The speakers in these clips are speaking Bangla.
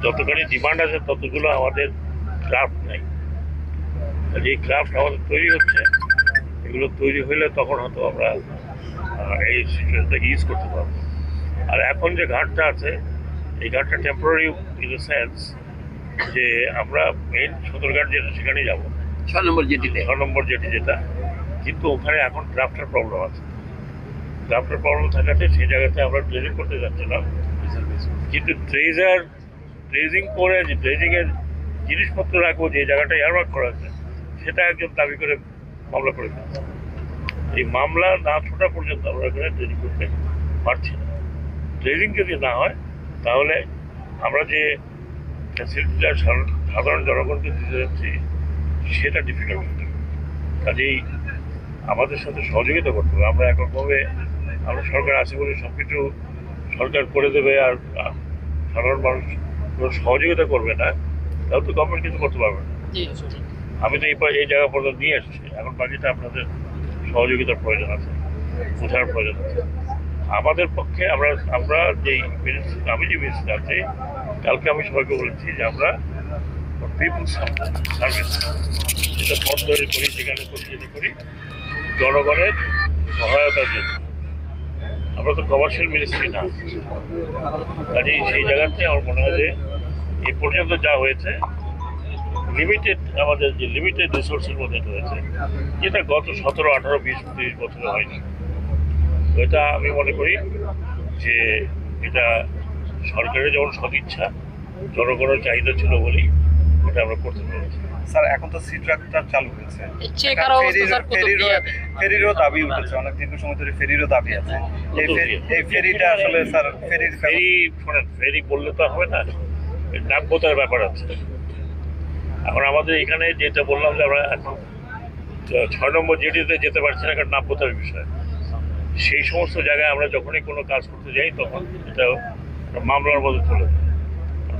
যতখানি ডিমান্ড আছে ততগুলো আমাদের ক্রাফট নাই। যে ক্রাফট আমাদের তৈরি হচ্ছে, এগুলো তৈরি হলে তখন হয়তো আমরা এই সিচুয়েশনটাকে ইউজ করতে পারবো। আর এখন যে ঘাটটা আছে, এই ঘাটটা টেম্পোরারি ইন দ্য সেন্স যে আমরা মেইন সদরঘাট যেটা সেখানেই যাবো, 6 নম্বর জেটিতে, 6 নম্বর জেটি যেটা, কিন্তু ওখানে এখন ড্রাফটের প্রবলেম আছে। ড্রাফটের প্রবলেম থাকাতে সেই জায়গাতে আমরা ড্রেজিং করতে যাচ্ছিলাম, কিন্তু ড্রেজিং করে যে ড্রেজিংয়ের জিনিসপত্র রাখবো যে জায়গাটা এয়ারওয়ার্ক করা আছে, সেটা একজন দাবি করে মামলা করে ফেলছে। এই মামলা না ছোটা পর্যন্ত আমরা এখানে ড্রেজিং করতে পারছি না। ড্রেজিং যদি না হয় তাহলে আমরা যে ফ্যাসিলিটিটা সাধারণ জনগণকে দিতে যাচ্ছি সেটা ডিফিকাল্ট হয়ে যাবে। কাজেই আমাদের সাথে সহযোগিতা করতে হবে। আমরা এককভাবে আমরা সরকার আছে বলে সব কিছু সরকার করে দেবে আর সাধারণ মানুষ কোনো সহযোগিতা করবে না, তাহলে তো গভর্নমেন্ট কিছু করতে পারবে না। আমি তো এই জায়গা পর্যন্ত নিয়ে এসেছি, এখন বাকিটা আপনাদের সহযোগিতার প্রয়োজন আছে, বোঝার প্রয়োজন আছে। আমাদের পক্ষে আমরা যেই আমি যে মিনিস্টার আছি, কালকে আমি সবাইকে বলেছি যে আমরা পিপুলস সার্ভিস যেটা পথ ধরে করি, যেখানে যেটা করি জনগণের সহায়তার জন্য। আমরা তো কমার্শিয়াল মিনিস্ট্রি না, কাজেই সেই জায়গাতে আমার মনে হয় যে এই পর্যন্ত যা হয়েছে লিমিটেড, আমাদের যে লিমিটেড রিসোর্সের মধ্যে রয়েছে, যেটা গত 17, 18, 20, 30 বছরে হয়নি। তো এটা আমি মনে করি যে এটা সরকারের যেমন সদিচ্ছা, জনগণের চাহিদা ছিল বলেই এটা আমরা করতে পেরেছি। স্যার এখন তো সি ট্রাকটা চালু হয়েছে, ফেরিরও দাবি উঠেছে, অনেক দীর্ঘ সময় ধরে ফেরিরও দাবি আছে। এই ফেরিটা আসলে স্যার ফেরি বললে তো হবে না, নাব্যতার ব্যাপার আছে। এখন আমাদের এখানে যেটা বললাম যে আমরা এখন 6 নম্বর জেটিতে যেতে পারছি না, কারণ নাব্যতার বিষয়। সেই সমস্ত জায়গায় আমরা যখনই কোনো কাজ করতে যাই তখন এটা মামলার মধ্যে চলে যায়।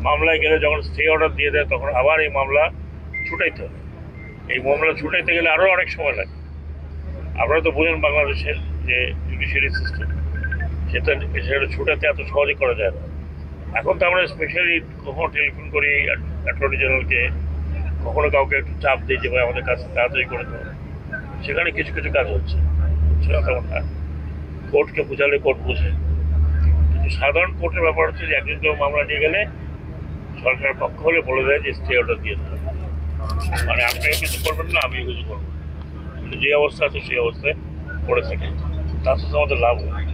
মামলায় গেলে যখন স্টে অর্ডার দিয়ে দেয় তখন আবার এই মামলা ছুটাইতে হবে। এই মামলা ছুটাইতে গেলে আরও অনেক সময় লাগে। আপনারা তো বোঝেন বাংলাদেশের যে জুডিশিয়ারি সিস্টেম, সেটা ছুটাতে এত সহজে করা যায় না। এখন তো আমরা স্পেশালি কখনো টেলিফোন করি অ্যাটর্নি জেনারেলকে, কখনো কাউকে একটু চাপ দিই যে ভাই আমাদের কাজ তাড়াতাড়ি করে দেবো। সেখানে কিছু কিছু কাজ হচ্ছে না তেমন না। কোর্টকে বোঝালে কোর্ট বোঝে, কিন্তু সাধারণ কোর্টের ব্যাপার হচ্ছে যে একজন কেউ মামলা নিয়ে গেলে সরকারের পক্ষ হলে বলে দেয় যে স্টে অর্ডার দিয়ে দেবে, মানে আপনিও কিছু করবেন না, আমিও কিছু করবো। কিন্তু যে অবস্থা আছে সেই অবস্থায় পড়ে থাকে, তার সাথে আমাদের লাভ হয়।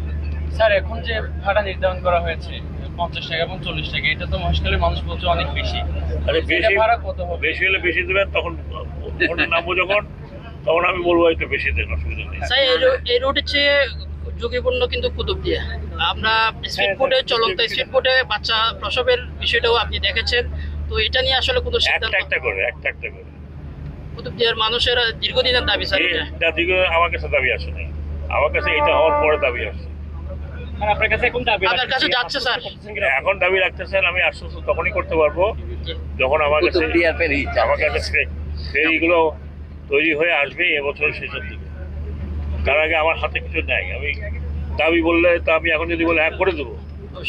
স্যার এখন যে ভাড়া নির্ধারণ করা হয়েছে 50 টাকা এবং 40 টাকা, এটা তো মহেশখালীর মানুষ বলছে অনেক বেশি। আরে বেশি ভাড়া কত হবে? বেশি হলে বেশি দেবেন, তখন নামবো যখন তখন আমি বলবো একটু বেশি দেন, অসুবিধা নেই। এই রোডের চেয়ে ঝুঁকিপূর্ণ কিন্তু কুতুবদিয়া। আমরা স্পিড বোটে, চলন্ত স্পিড বোটে বাচ্চা প্রসবের বিষয়টাও আপনি দেখেছেন। তো এটা নিয়ে আসলে কোনো সিদ্ধান্ত একটা করে কুতুবদিয়ার মানুষের দীর্ঘদিনের দাবি স্যার। আমার কাছে দাবি আসে নাই, আমার কাছে এটা হওয়ার পরে দাবি আসছে। আপনার কাছে এখন দাবি আপনার কাছে যাচ্ছে স্যার? এখন দাবি রাখতেছেন, আমি আশ্বস্ত তখনই করতে পারবো যখন আমার কাছে ফেরিগুলো তৈরি হয়ে আসবে এবছরের শেষের দিকে। তার আগে আমার হাতে কিছু নেই। আমি দাবি বললে তা আমি এখন যদি বলে করে দেবো,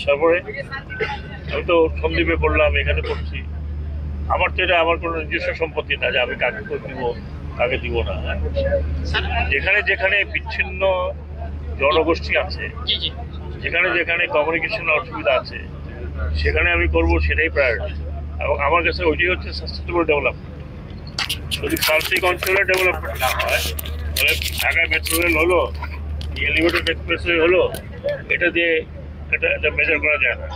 তারপরে আমি তো সন্দীপে করলাম, এখানে করছি। আমার তো এটা আমার কোনো নিজস্ব সম্পত্তি না যে আমি কাকে দিব কাকে দিব না। যেখানে যেখানে বিচ্ছিন্ন জনগোষ্ঠী আছে, যেখানে যেখানে কমিউনিকেশন অসুবিধা আছে, সেখানে আমি করব, সেটাই প্রায়োরিটি। এবং আমার কাছে ওইটাই হচ্ছে সাস্টেনেবল ডেভেলপমেন্ট। যদি প্রান্তিক অঞ্চলের ডেভেলপমেন্ট না হয়, তাহলে ঢাকায় মেট্রো রেল হলো, এলিভেটেড এক্সপ্রেসওয়ে হলো, এটা দিয়ে এটা মেজার করা যায় না।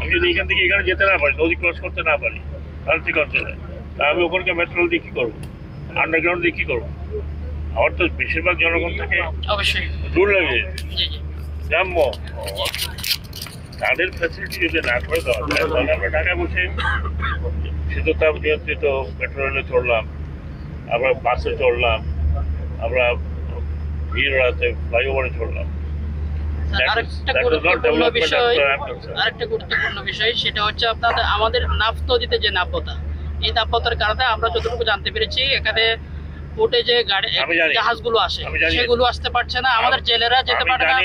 আমি যদি এখান থেকে এখানে যেতে না পারি, নদী ক্রস করতে না পারি প্রান্তিক অঞ্চলে, তা আমি ওখানকে মেট্রো রেল দিয়ে কী করবো, আন্ডারগ্রাউন্ড দিয়ে কী করবো? আমার তো বেশিরভাগ জনগণ থেকে অবশ্যই দূর লাগে, গ্রাম্য, তাদের ফ্যাসিলিটি যদি না করে দেওয়া যায়, তাহলে আমরা ঢাকায় বসে শীততাপ নিয়ন্ত্রিত মেট্রো রেলে চড়লাম, আমরা বাসে চড়লাম, আমরা ভিড় রাতে ফ্লাইওভারে চড়লাম। আরেকটা গুরুত্বপূর্ণ বিষয়, সেটা হচ্ছে আমাদের নাফত দিতে যে নাব্যতা, এই নাব্যতার কারণে আমরা যতটুকু জানতে পেরেছি এখানে পোর্টে যে জাহাজগুলো আসে সেগুলো আসতে পারছে না, আমাদের জেলেরা যেতে পারে না।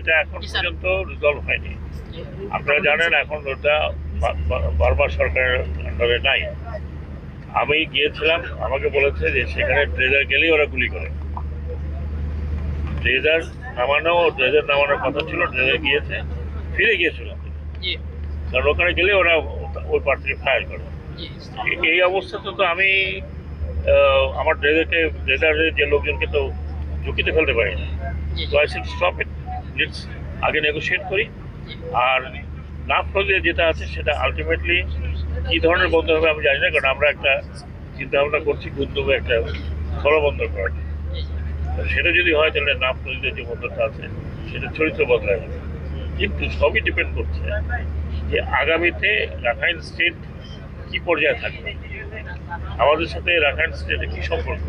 এটা এখন পর্যন্ত রিজলভ হয়নি। আপনারা জানেন এখন ওটা বার্মা সরকারের আন্ডারে নাই। আমি গিয়েছিলাম, আমাকে বলেছে যে সেখানে ট্রেজার গেলেই ওরা গুলি করে। ট্রেজার নামানোর কথা ছিল, ট্রেজার গিয়েছে, ফিরে গিয়েছিল, জি কারণ ওখানে গেলে ওরা ওই প্রার্থী ফায়ার করে। জি এই অবস্থাতে তো আমি আমার ট্রেজারের যে লোকজনকে তো ঝুঁকিতে ফেলতে পারি না। জি তো I said stop it, let's আগে নেগোশিয়েট করি। আর না ফলে যেটা আছে সেটা আলটিমেটলি কী ধরনের বন্ধ হবে আমি জানি না, কারণ আমরা একটা চিন্তা ভাবনা করছি গুন্দবে একটা স্থলবন্দর করার। তো সেটা যদি হয় তাহলে না ফলে যে বন্দরটা আছে সেটা চরিত্র বদলায় যাবে। কিন্তু সবই ডিপেন্ড করছে যে আগামীতে রাখাইন স্টেট কি পর্যায়ে থাকবে, আমাদের সাথে রাখাইন স্টেটের কি সম্পর্ক,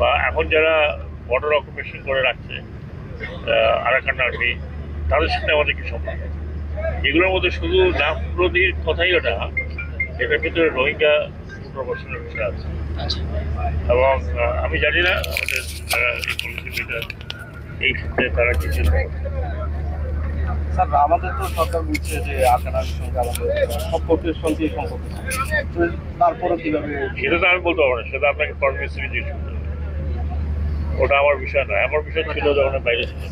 বা এখন যারা বর্ডার অকুপেশন করে রাখছে আরাকান আর্মি, তাদের সাথে আমাদের কি সম্পর্ক। এগুলোর মধ্যে শুধু নাফরদির কথাই ওটা, এটার ভিতরে রোহিঙ্গা পুনর্বাসনের বিষয় আছে। আচ্ছা এবং আমি জানি না আমাদের যারা এই পলিসি লিডার এই ক্ষেত্রে তারা কিছু স্যার আমাদের তো সরকার বলছে যে আকানার সঙ্গে আমাদের সম্পর্কের সঙ্গে সম্পর্ক, তো তারপরে কিভাবে? সেটা তো আমি বলতে পারবো না, সেটা আপনাকে পারমিশন জিজ্ঞেস করতে হবে। ওটা আমার বিষয় নয়, আমার বিষয় ছিল যখন বাইরে ছিল।